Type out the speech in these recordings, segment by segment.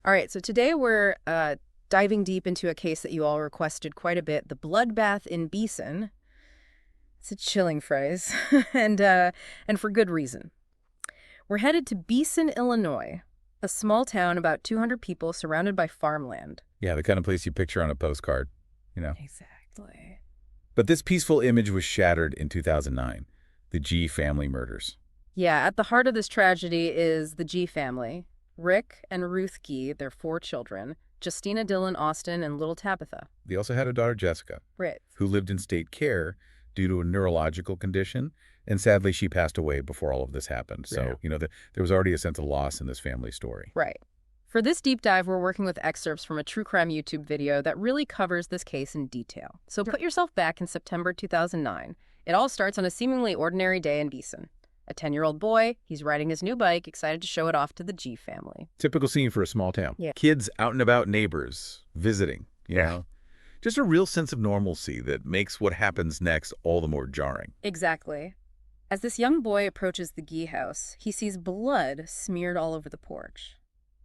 All right, so today we're diving deep into a case that you all requested quite a bit, the bloodbath in Beason. It's a chilling phrase, and for good reason. We're headed to Beason, Illinois, a small town about 200 people surrounded by farmland. Yeah, the kind of place you picture on a postcard, you know. Exactly. But this peaceful image was shattered in 2009, the Gee family murders. Yeah, at the heart of this tragedy is the Gee family. Rick and Ruth Gee, their 4 children, Justina, Dylan, Austin, and little Tabitha. They also had a daughter, Jessica, Right. who lived in state care due to a neurological condition, and sadly she passed away before all of this happened. So, there was already a sense of loss in this family story. Right. For this deep dive, we're working with excerpts from a true crime YouTube video that really covers this case in detail. So put yourself back in September 2009. It all starts on a seemingly ordinary day in Beason. A 10-year-old boy, he's riding his new bike, excited to show it off to the Gee family. Typical scene for a small town. Yeah. Kids out and about, neighbors, visiting, you know. Just a real sense of normalcy that makes what happens next all the more jarring. Exactly. As this young boy approaches the Gee house, he sees blood smeared all over the porch.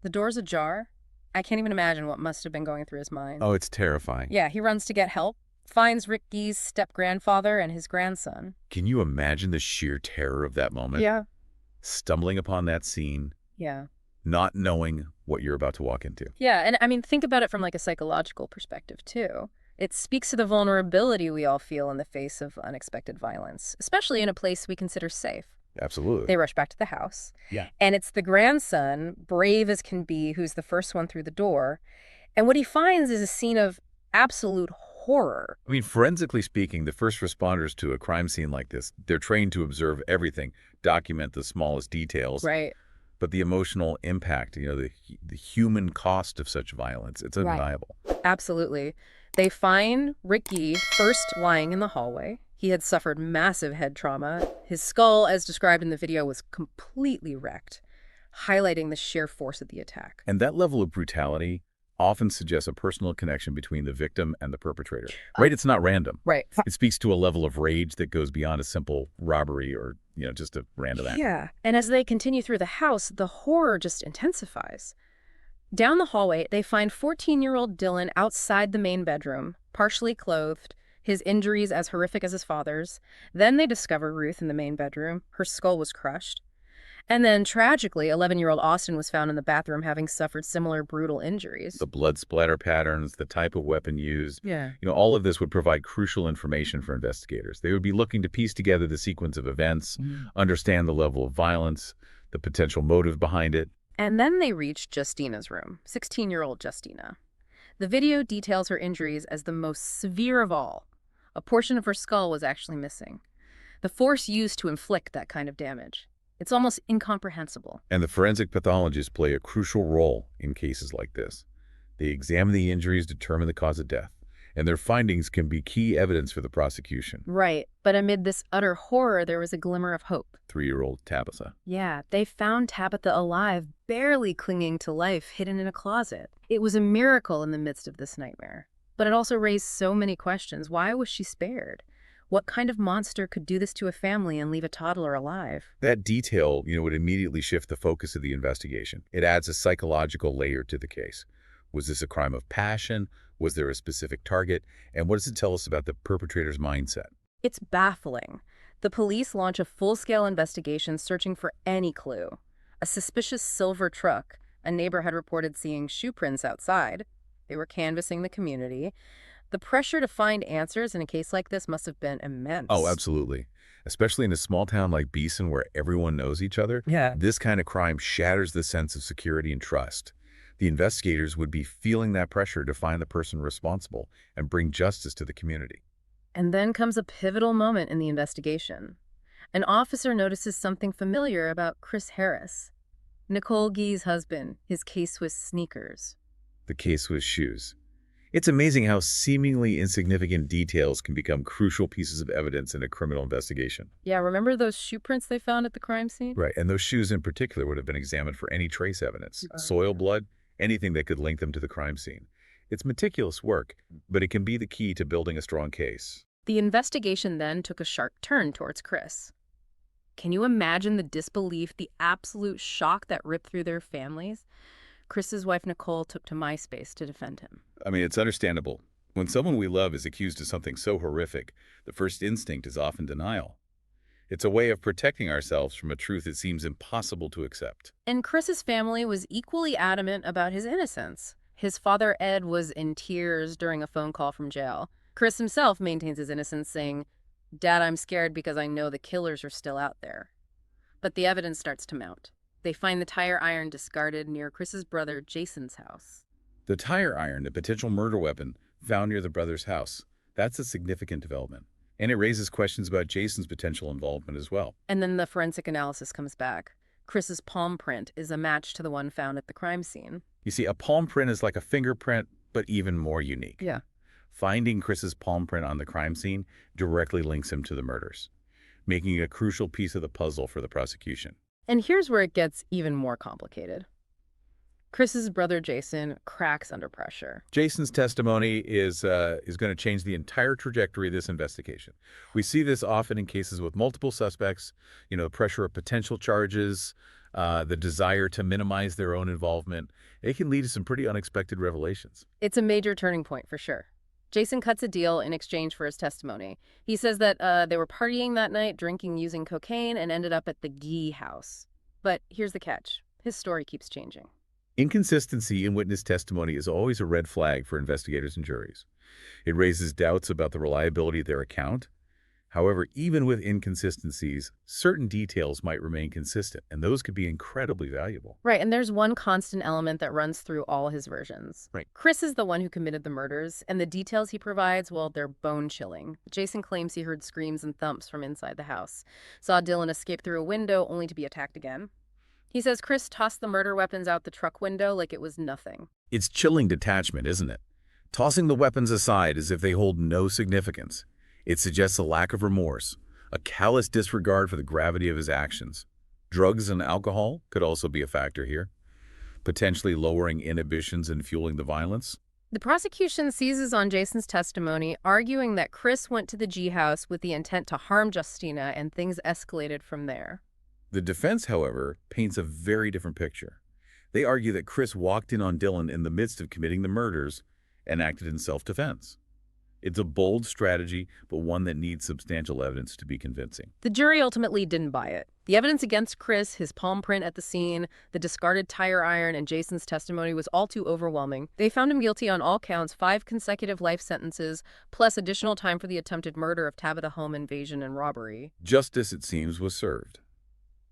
The door's ajar. I can't even imagine what must have been going through his mind. Oh, it's terrifying. Yeah, he runs to get help, finds Rick Gee's step-grandfather and his grandson. Can you imagine the sheer terror of that moment? Yeah. Stumbling upon that scene, Yeah. not knowing what you're about to walk into. Yeah, and I mean, think about it from like a psychological perspective, too. It speaks to the vulnerability we all feel in the face of unexpected violence, especially in a place we consider safe. Absolutely. They rush back to the house. Yeah. And it's the grandson, brave as can be, who's the first one through the door. And what he finds is a scene of absolute horror. I mean, forensically speaking, the first responders to a crime scene like this, they're trained to observe everything, document the smallest details. Right. But the emotional impact, the human cost of such violence, it's undeniable. Absolutely. They find Rick Gee first lying in the hallway. He had suffered massive head trauma. His skull, as described in the video, was completely wrecked, highlighting the sheer force of the attack. And that level of brutality often suggests a personal connection between the victim and the perpetrator. Right? It's not random. Right. It speaks to a level of rage that goes beyond a simple robbery or, just a random act. Yeah. And as they continue through the house, the horror just intensifies. Down the hallway, they find 14-year-old Dylan outside the main bedroom, partially clothed, his injuries as horrific as his father's. Then they discover Ruth in the main bedroom. Her skull was crushed. And then, tragically, 11-year-old Austin was found in the bathroom having suffered similar brutal injuries. The blood splatter patterns, the type of weapon used, Yeah. All of this would provide crucial information for investigators. They would be looking to piece together the sequence of events, understand the level of violence, the potential motive behind it. And then they reach Justina's room, 16-year-old Justina. The video details her injuries as the most severe of all. A portion of her skull was actually missing. The force used to inflict that kind of damage. It's almost incomprehensible. And the forensic pathologists play a crucial role in cases like this. They examine the injuries, determine the cause of death, and their findings can be key evidence for the prosecution. Right, but amid this utter horror, there was a glimmer of hope. 3-year-old Tabitha. Yeah, they found Tabitha alive, barely clinging to life, hidden in a closet. It was a miracle in the midst of this nightmare. But it also raised so many questions. Why was she spared? What kind of monster could do this to a family and leave a toddler alive? That detail, would immediately shift the focus of the investigation. It adds a psychological layer to the case. Was this a crime of passion? Was there a specific target? And what does it tell us about the perpetrator's mindset? It's baffling. The police launch a full-scale investigation searching for any clue. A suspicious silver truck. A neighbor had reported seeing shoe prints outside. They were canvassing the community. The pressure to find answers in a case like this must have been immense. Oh, absolutely. Especially in a small town like Beason where everyone knows each other. Yeah. This kind of crime shatters the sense of security and trust. The investigators would be feeling that pressure to find the person responsible and bring justice to the community. And then comes a pivotal moment in the investigation. An officer notices something familiar about Chris Harris, Nicole Gee's husband, his K-Swiss sneakers. The K-Swiss shoes. It's amazing how seemingly insignificant details can become crucial pieces of evidence in a criminal investigation. Yeah, remember those shoe prints they found at the crime scene? Right, and those shoes in particular would have been examined for any trace evidence, soil, blood, anything that could link them to the crime scene. It's meticulous work, but it can be the key to building a strong case. The investigation then took a sharp turn towards Chris. Can you imagine the disbelief, the absolute shock that ripped through their families? Chris's wife Nicole took to MySpace to defend him. I mean, it's understandable. When someone we love is accused of something so horrific, the first instinct is often denial. It's a way of protecting ourselves from a truth it seems impossible to accept. And Chris's family was equally adamant about his innocence. His father, Ed, was in tears during a phone call from jail. Chris himself maintains his innocence, saying, "Dad, I'm scared because I know the killers are still out there." But the evidence starts to mount. They find the tire iron discarded near Chris's brother Jason's house. The tire iron, a potential murder weapon, found near the brother's house. That's a significant development. And it raises questions about Jason's potential involvement as well. And then the forensic analysis comes back. Chris's palm print is a match to the one found at the crime scene. You see, a palm print is like a fingerprint, but even more unique. Yeah. Finding Chris's palm print on the crime scene directly links him to the murders, making it a crucial piece of the puzzle for the prosecution. And here's where it gets even more complicated. Chris's brother Jason cracks under pressure. Jason's testimony is going to change the entire trajectory of this investigation. We see this often in cases with multiple suspects, the pressure of potential charges, the desire to minimize their own involvement. It can lead to some pretty unexpected revelations. It's a major turning point for sure. Jason cuts a deal in exchange for his testimony. He says that they were partying that night, drinking, using cocaine, and ended up at the Gee house. But here's the catch. His story keeps changing. Inconsistency in witness testimony is always a red flag for investigators and juries. It raises doubts about the reliability of their account. However, even with inconsistencies, certain details might remain consistent, and those could be incredibly valuable. Right, and there's one constant element that runs through all his versions. Right. Chris is the one who committed the murders, and the details he provides, well, they're bone-chilling. Jason claims he heard screams and thumps from inside the house, saw Dylan escape through a window only to be attacked again. He says Chris tossed the murder weapons out the truck window like it was nothing. It's chilling detachment, isn't it? Tossing the weapons aside as if they hold no significance. It suggests a lack of remorse, a callous disregard for the gravity of his actions. Drugs and alcohol could also be a factor here, potentially lowering inhibitions and fueling the violence. The prosecution seizes on Jason's testimony, arguing that Chris went to the Gee house with the intent to harm Justina, and things escalated from there. The defense, however, paints a very different picture. They argue that Chris walked in on Dylan in the midst of committing the murders and acted in self-defense. It's a bold strategy, but one that needs substantial evidence to be convincing. The jury ultimately didn't buy it. The evidence against Chris, his palm print at the scene, the discarded tire iron, and Jason's testimony was all too overwhelming. They found him guilty on all counts, 5 consecutive life sentences, plus additional time for the attempted murder of Tabitha, home invasion, and robbery. Justice, it seems, was served.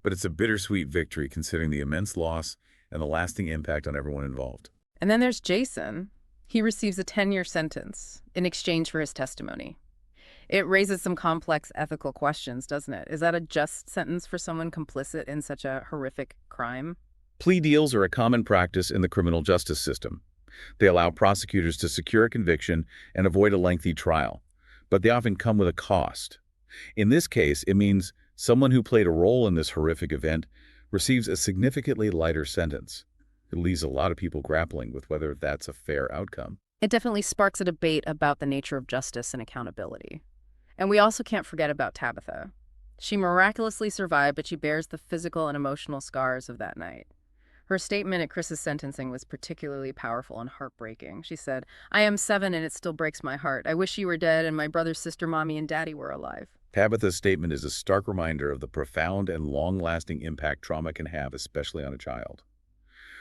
But it's a bittersweet victory considering the immense loss and the lasting impact on everyone involved. And then there's Jason. He receives a 10-year sentence in exchange for his testimony. It raises some complex ethical questions, doesn't it? Is that a just sentence for someone complicit in such a horrific crime? Plea deals are a common practice in the criminal justice system. They allow prosecutors to secure a conviction and avoid a lengthy trial, but they often come with a cost. In this case, it means someone who played a role in this horrific event receives a significantly lighter sentence. It leaves a lot of people grappling with whether that's a fair outcome. It definitely sparks a debate about the nature of justice and accountability. And we also can't forget about Tabitha. She miraculously survived, but she bears the physical and emotional scars of that night. Her statement at Chris's sentencing was particularly powerful and heartbreaking. She said, "I am 7 and it still breaks my heart. I wish you were dead and my brother, sister, mommy, and daddy were alive." Tabitha's statement is a stark reminder of the profound and long-lasting impact trauma can have, especially on a child.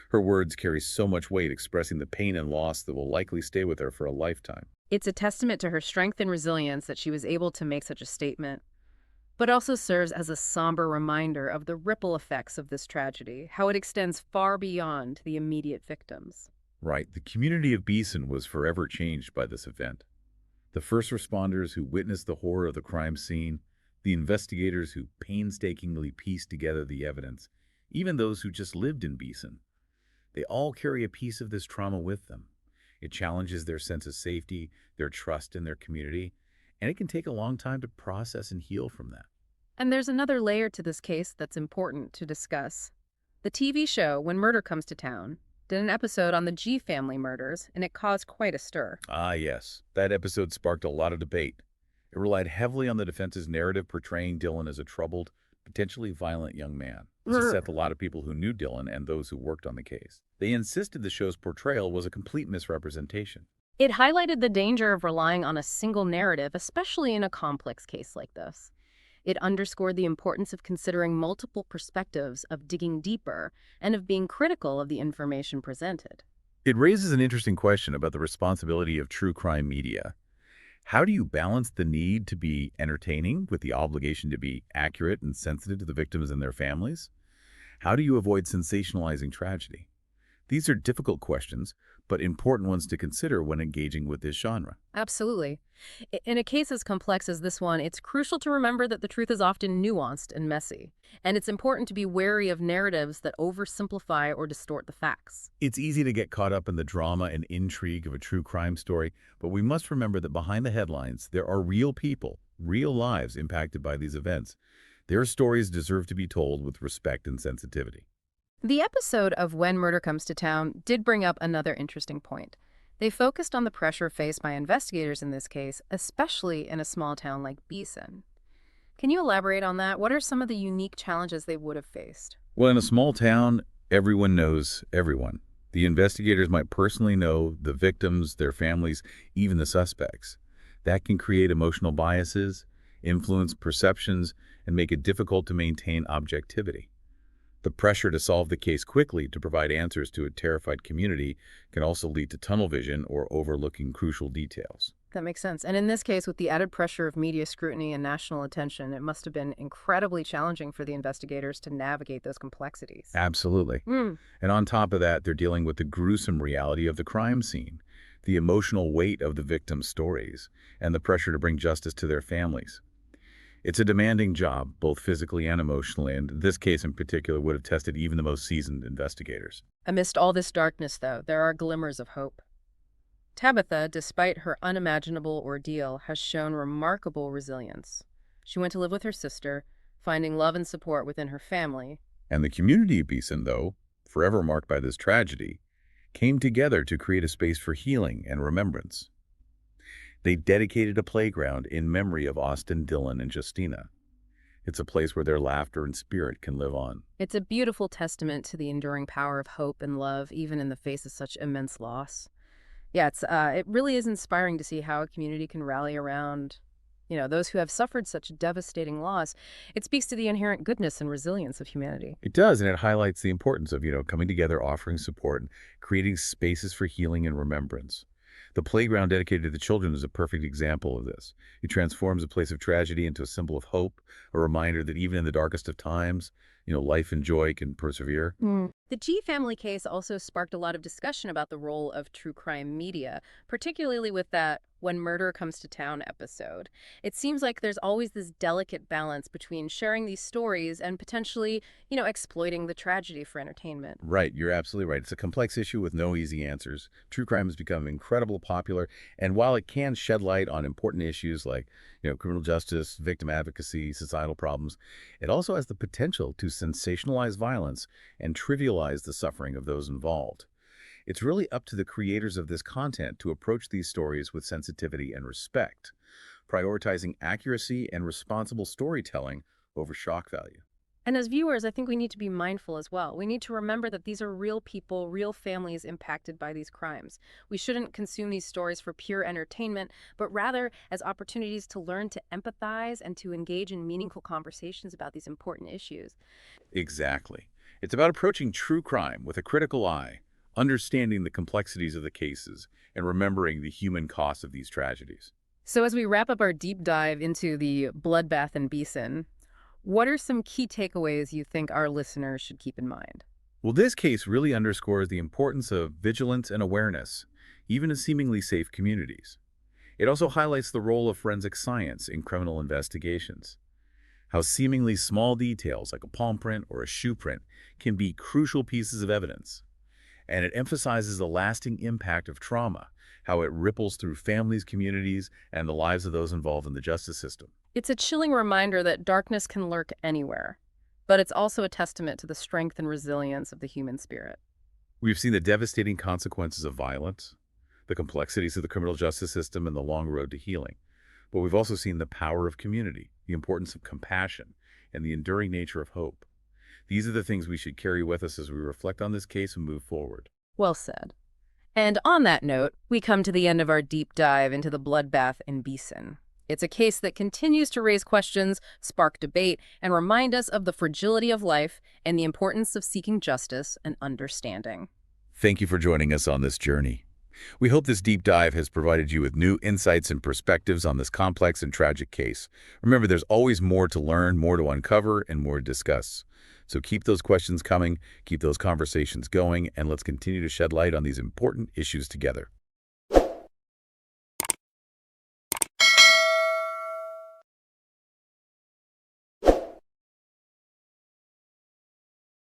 Her words carry so much weight, expressing the pain and loss that will likely stay with her for a lifetime. It's a testament to her strength and resilience that she was able to make such a statement, but also serves as a somber reminder of the ripple effects of this tragedy, how it extends far beyond the immediate victims. Right. The community of Beason was forever changed by this event. The first responders who witnessed the horror of the crime scene, the investigators who painstakingly pieced together the evidence, even those who just lived in Beason. They all carry a piece of this trauma with them. It challenges their sense of safety, their trust in their community, and it can take a long time to process and heal from that. And there's another layer to this case that's important to discuss. The TV show, When Murder Comes to Town, did an episode on the Gee family murders, and it caused quite a stir. Ah, yes. That episode sparked a lot of debate. It relied heavily on the defense's narrative portraying Dylan as a troubled, potentially violent young man. This upset a lot of people who knew Dylan and those who worked on the case. They insisted the show's portrayal was a complete misrepresentation. It highlighted the danger of relying on a single narrative, especially in a complex case like this. It underscored the importance of considering multiple perspectives, of digging deeper, and of being critical of the information presented. It raises an interesting question about the responsibility of true crime media. How do you balance the need to be entertaining with the obligation to be accurate and sensitive to the victims and their families? How do you avoid sensationalizing tragedy? These are difficult questions, but important ones to consider when engaging with this genre. Absolutely. In a case as complex as this one, it's crucial to remember that the truth is often nuanced and messy, and it's important to be wary of narratives that oversimplify or distort the facts. It's easy to get caught up in the drama and intrigue of a true crime story, but we must remember that behind the headlines, there are real people, real lives impacted by these events. Their stories deserve to be told with respect and sensitivity. The episode of When Murder Comes to Town did bring up another interesting point. They focused on the pressure faced by investigators in this case, especially in a small town like Beason. Can you elaborate on that? What are some of the unique challenges they would have faced? Well, in a small town, everyone knows everyone. The investigators might personally know the victims, their families, even the suspects. That can create emotional biases, influence perceptions, and make it difficult to maintain objectivity. The pressure to solve the case quickly to provide answers to a terrified community can also lead to tunnel vision or overlooking crucial details. That makes sense. And in this case, with the added pressure of media scrutiny and national attention, it must have been incredibly challenging for the investigators to navigate those complexities. Absolutely. And on top of that, they're dealing with the gruesome reality of the crime scene, the emotional weight of the victims' stories, and the pressure to bring justice to their families. It's a demanding job, both physically and emotionally, and this case in particular would have tested even the most seasoned investigators. Amidst all this darkness, though, there are glimmers of hope. Tabitha, despite her unimaginable ordeal, has shown remarkable resilience. She went to live with her sister, finding love and support within her family. And the community of Beason, though, forever marked by this tragedy, came together to create a space for healing and remembrance. They dedicated a playground in memory of Austin, Dylan, and Justina. It's a place where their laughter and spirit can live on. It's a beautiful testament to the enduring power of hope and love, even in the face of such immense loss. Yeah, it really is inspiring to see how a community can rally around, those who have suffered such devastating loss. It speaks to the inherent goodness and resilience of humanity. It does, and it highlights the importance of, coming together, offering support, and creating spaces for healing and remembrance. The playground dedicated to the children is a perfect example of this. It transforms a place of tragedy into a symbol of hope, a reminder that even in the darkest of times, life and joy can persevere. The Gee Family case also sparked a lot of discussion about the role of true crime media, particularly with that When Murder Comes to Town episode. It seems like there's always this delicate balance between sharing these stories and potentially, exploiting the tragedy for entertainment. Right, you're absolutely right. It's a complex issue with no easy answers. True crime has become incredibly popular, and while it can shed light on important issues like, criminal justice, victim advocacy, societal problems, it also has the potential to sensationalize violence and trivialize the suffering of those involved. It's really up to the creators of this content to approach these stories with sensitivity and respect, prioritizing accuracy and responsible storytelling over shock value. And as viewers, I think we need to be mindful as well. We need to remember that these are real people, real families impacted by these crimes. We shouldn't consume these stories for pure entertainment, but rather as opportunities to learn to empathize and to engage in meaningful conversations about these important issues. Exactly. It's about approaching true crime with a critical eye, understanding the complexities of the cases, and remembering the human cost of these tragedies. So as we wrap up our deep dive into the bloodbath in Beason, what are some key takeaways you think our listeners should keep in mind? Well, this case really underscores the importance of vigilance and awareness, even in seemingly safe communities. It also highlights the role of forensic science in criminal investigations. How seemingly small details like a palm print or a shoe print can be crucial pieces of evidence. And it emphasizes the lasting impact of trauma, how it ripples through families, communities, and the lives of those involved in the justice system. It's a chilling reminder that darkness can lurk anywhere, but it's also a testament to the strength and resilience of the human spirit. We've seen the devastating consequences of violence, the complexities of the criminal justice system, and the long road to healing. But we've also seen the power of community, the importance of compassion, and the enduring nature of hope. These are the things we should carry with us as we reflect on this case and move forward. Well said. And on that note, we come to the end of our deep dive into the bloodbath in Beason. It's a case that continues to raise questions, spark debate, and remind us of the fragility of life and the importance of seeking justice and understanding. Thank you for joining us on this journey. We hope this deep dive has provided you with new insights and perspectives on this complex and tragic case. Remember, there's always more to learn, more to uncover, and more to discuss. So keep those questions coming, keep those conversations going, and let's continue to shed light on these important issues together.